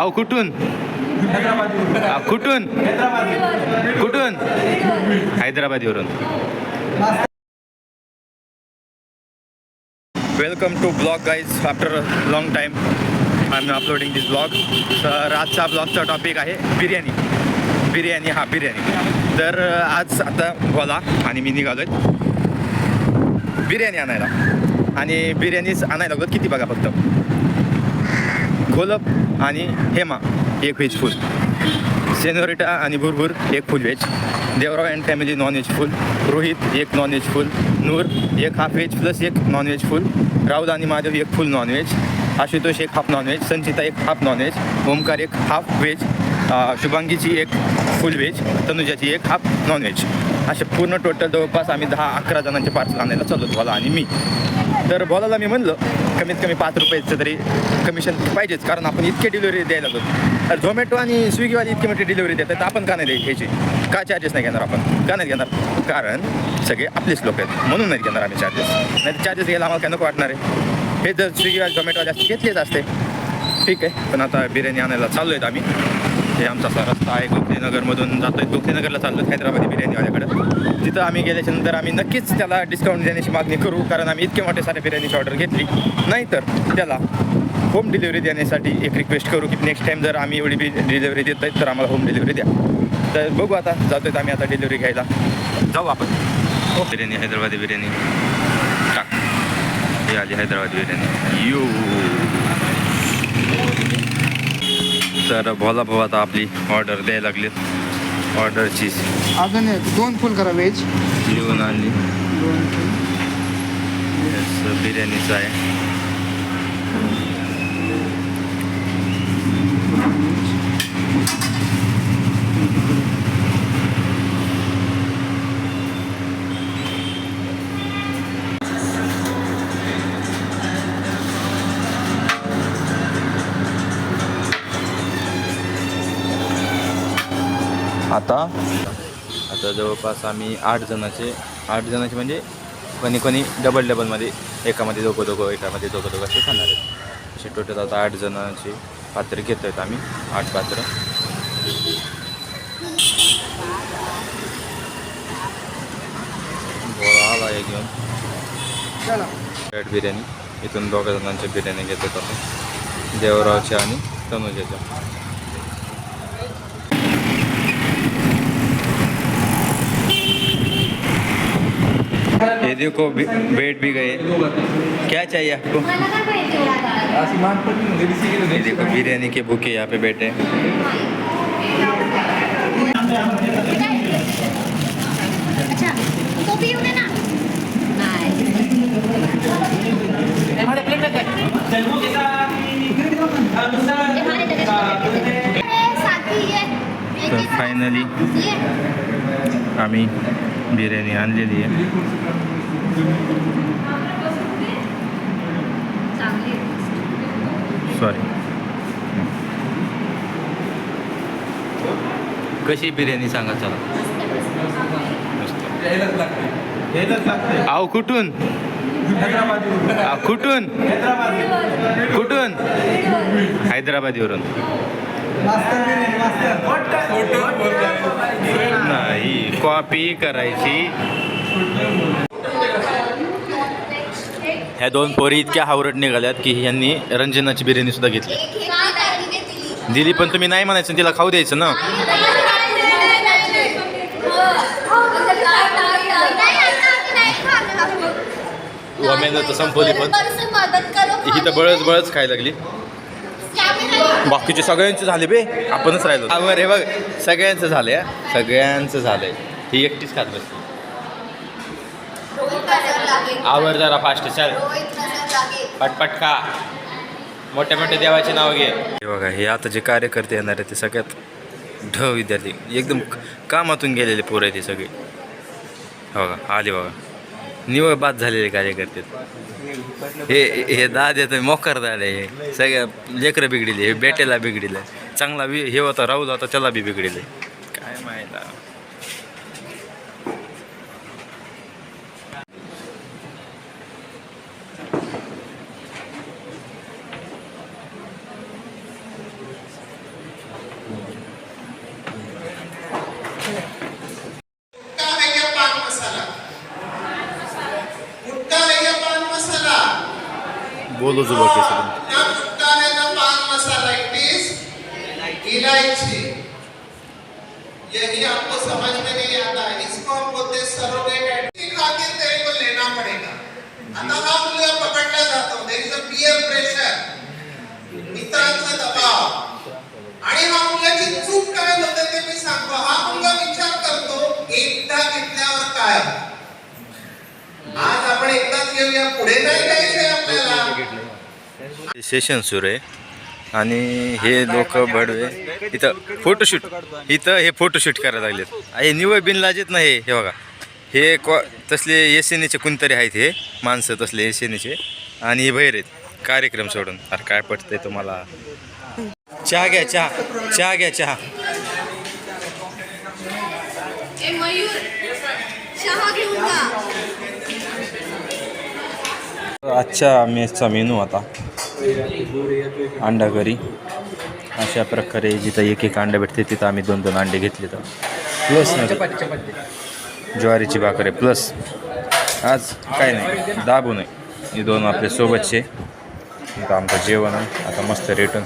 अहो कुठून कुठून कुठून हैदराबादवरून. Welcome to blog guys. After long time I am uploading this blog. तर आजचा ब्लॉगचा टॉपिक आहे बिर्याणी. बिर्याणी. तर आज आता बोला आणि मी निघालो बिर्याणी आणायला. आणि बिर्याणीच आणायला लागलो किती बघा फक्त. गोलब आणि हेमा एक व्हेज फुल, सेनोरिटा आणि भुरभुर एक फुल veg, Devrao and family non veg फुल, रोहित एक नॉन व्हेज फुल, नूर एक हाफ व्हेज प्लस एक नॉन व्हेज फुल, राहुल आणि माधव एक फुल नॉन व्हेज, आशुतोष एक हाफ नॉन व्हेज, संचिता एक हाफ नॉन व्हेज, ओमकार एक हाफ व्हेज, शुभांगीची एक फुल व्हेज, तनुजाची एक हाफ नॉन व्हेज. असे पूर्ण टोटल जवळपास आम्ही 10-11 जणांचे पार्सल आणायला चाललो बोला आणि मी. तर बोलायला मी म्हणलं कमीत कमी 5 रुपयाचं तरी कमिशन पाहिजेच, कारण आपण इतके डिलिव्हरी द्यायला लागलो. तर झोमॅटो आणि स्विगीवाली इतकी मोठी डिलिव्हरी देतात तर आपण का नाही घ्यायची? का चार्जेस नाही घेणार आपण? का नाही घेणार? कारण सगळे आपलेच लोक आहेत म्हणून नाही घेणार आम्ही चार्जेस. नाही तर चार्जेस घ्यायला आम्हाला काय नको वाटणार आहे. हे जर स्विगीवाले झोमॅटोवाले असते घेतलेच असते. ठीक आहे, पण आता बिर्याणी आणायला चाललो आहेत आम्ही. हे आमचा असा रस्ता आहे, गोखलेनगरमधून जातो आहे. गोखलेनगरला चाललो हैदराबादी बिर्याणीवाल्याकडं. तिथं आम्ही गेल्याच्या नंतर आम्ही नक्कीच त्याला डिस्काउंट देण्याची मागणी करू, कारण आम्ही इतके मोठे सारे बिर्याणीची ऑर्डर घेतली. नाहीतर त्याला होम डिलिव्हरी देण्यासाठी एक रिक्वेस्ट करू की नेक्स्ट टाईम जर आम्ही एवढी डिलिव्हरी देत आहेत तर आम्हाला होम डिलिव्हरी द्या. तर बघू आता जातो आहेत आम्ही आता डिलिव्हरी घ्यायला. जाऊ आपण. हो, बिर्याणी हैदराबादी बिर्याणी टाक. ही आली हैदराबादी बिर्याणी यू. तर भोला भाऊ आता आपली ऑर्डर द्यायला लागलीत. ऑर्डरची अजून 2 फुल करा व्हेज लिहून आणली. बिर्याणीचं आहे. आता जवळपास आम्ही 8 जणांचे म्हणजे कोणी डबलमध्ये एकामध्ये दोघं एकामध्ये दोघं असे खाणार आहेत. असे टोटल आता 8 जणांची पात्र घेतो आहेत आम्ही. 8 पात्र. बोला आला आहे घेऊन प्लेट बिर्याणी. इथून 2 जणांच्या बिर्याणी घेतो आपण, देवरावच्या आणि तनुजाच्या. ये देखो बेड भी गए. क्या चाहिए आपको? ये देखो बिरयानी के भूखे यहाँ पे बैठे. तर फायनली आम्ही बिर्याणी आणलेली आहे. सॉरी. कशी बिर्याणी सांगा चला. अहो कुठून हैदराबादवरून. नाही, कॉपी करायची. ह्या 2 पोरी इतक्या हावरट निघाल्यात की यांनी रंजनाची बिर्याणी सुद्धा घेतली. दिली पण तुम्ही नाही म्हणायचं, तिला खाऊ द्यायचं ना. मेहनत तर संपवली पण ही तर बळच खायला लागली. बाकीचे सगळ्यांचे झाले बे, आपणच राहिलो. आवर हे बघ, सगळ्यांचं झालंय. ही एकटीच खात बसली. आवर जरा फास्ट चल, पटपट खा. मोठे देवाचे नाव घे. हे बघा, हे आता जे कार्यकर्ते येणार आहे ते सगळ्यात विद्यार्थी एकदम कामातून गेलेले पोरं आहे ते सगळे. हो का, आले बघा, निवळ बाद झालेले कार्यकर्ते. हे दादे तर मोकार दादे. हे सगळ्या लेकरं बिघडिले. हे बेटेला बिघडिलं. चांगला हे होता राहुल होता, त्याला बी बिघडिले. काय माहिती. बोलो जुबा कैसे बनता ना फुटाने ना पान मसाला इलायची, यही आपको समझ में नहीं आता है, इसको हम बोलते हैं सरोगेट खातिर तेरे को लेना पड़ेगा। आता हा मुलगा पकडला जातो, there is a peer pressure, मित्रांचा दबाव, आणि हा मुलाची चूक काय होते ते मी सांगतो। हा मुलगा विचार करतो एकदा घेतल्यावर काय, आज आपण एकदाच घेऊया, पुढे नाही जायचंय आपल्याला। सेशन सुरू आहे आणि हे लोक बडवे इथं फोटोशूट, इथं हे फोटोशूट करायला लागलेत। हे निवळ बिनलाजेत नाही, हे बघा हे तसले एसएनचे कोणतरी आहेत, हे माणसं तसले एसएनचे, आणि हे बाहेर आहेत कार्यक्रम सोडून। अरे काय पटतंय तुम्हाला? चहा घ्या, चहा चहा घ्या, चहा। ए मयूर चहा घेऊन जा। आजच्या मेसचा मेनू आता अंडा करी, अशा प्रकारे जिथं एक एक अंडा भेटते तिथं आम्ही 2-2 अंडे घेतले, तर प्लस ज्वारीची भाकर आहे प्लस। आज काय नाही, दाबू नये, हे दोन आपले सोबतचे। इथं आमचं जेवण आहे आता, मस्त रिटर्न